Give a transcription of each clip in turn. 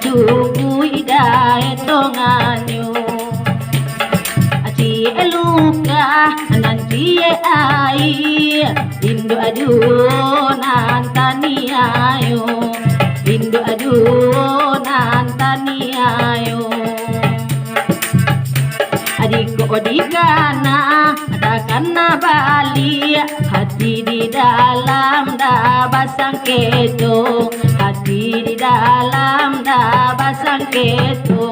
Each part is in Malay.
adugui dae tonganyo aci eluka nanti ai Indo adunan taniayo Indo adunan taniayo adiko odikana adakana bali hati di dalam da basang keto hati di dalam da basang keto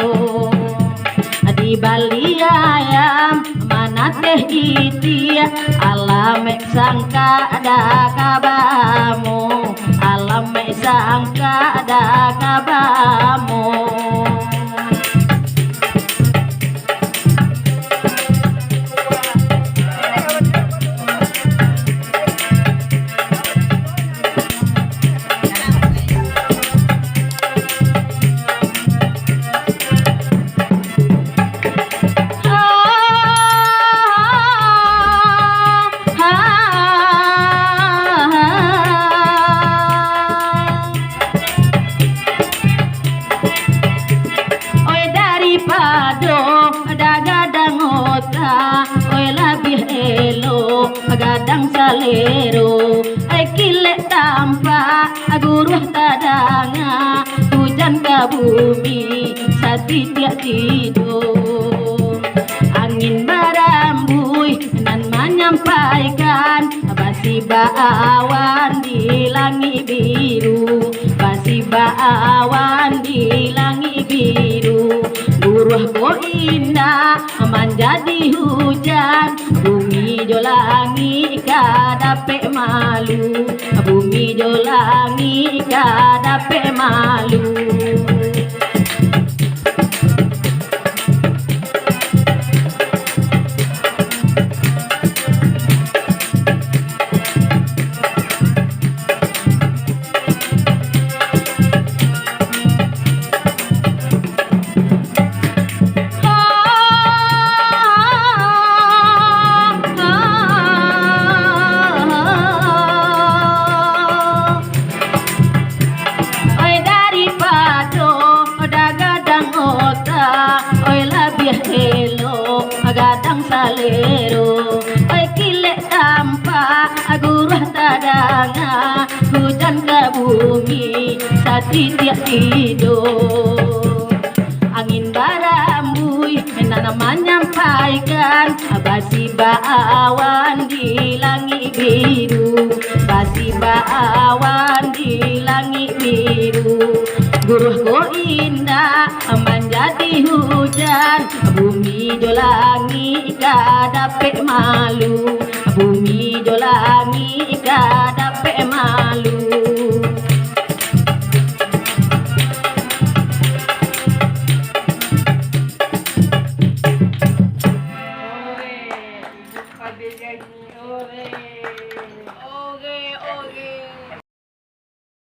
di bali ayam mana teh iti alam sangka ada kabamu alam sangka ada kabamu gadang salero ai kile tampa aguruh tadanga hujan ke bumi sati tiak tidur angin barambui nan menyampaikan basi baawan di langit biru basi baawan di langit biru buruh ko indah menjadi hujan bumi jolangi kadape malu bumi jolangi kadape malu gadang salero ai kile tampa agurah tadanga hujan ke bumi sati tiak tidur angin barambui nana menyampaikan basi baawan di langit biru basi baawan di langit biru buruh ko indah menjadi hujan bumi jolangi kadape malu bumi jolangi kadape malu Ore, ibu kabel nyanyi, ore.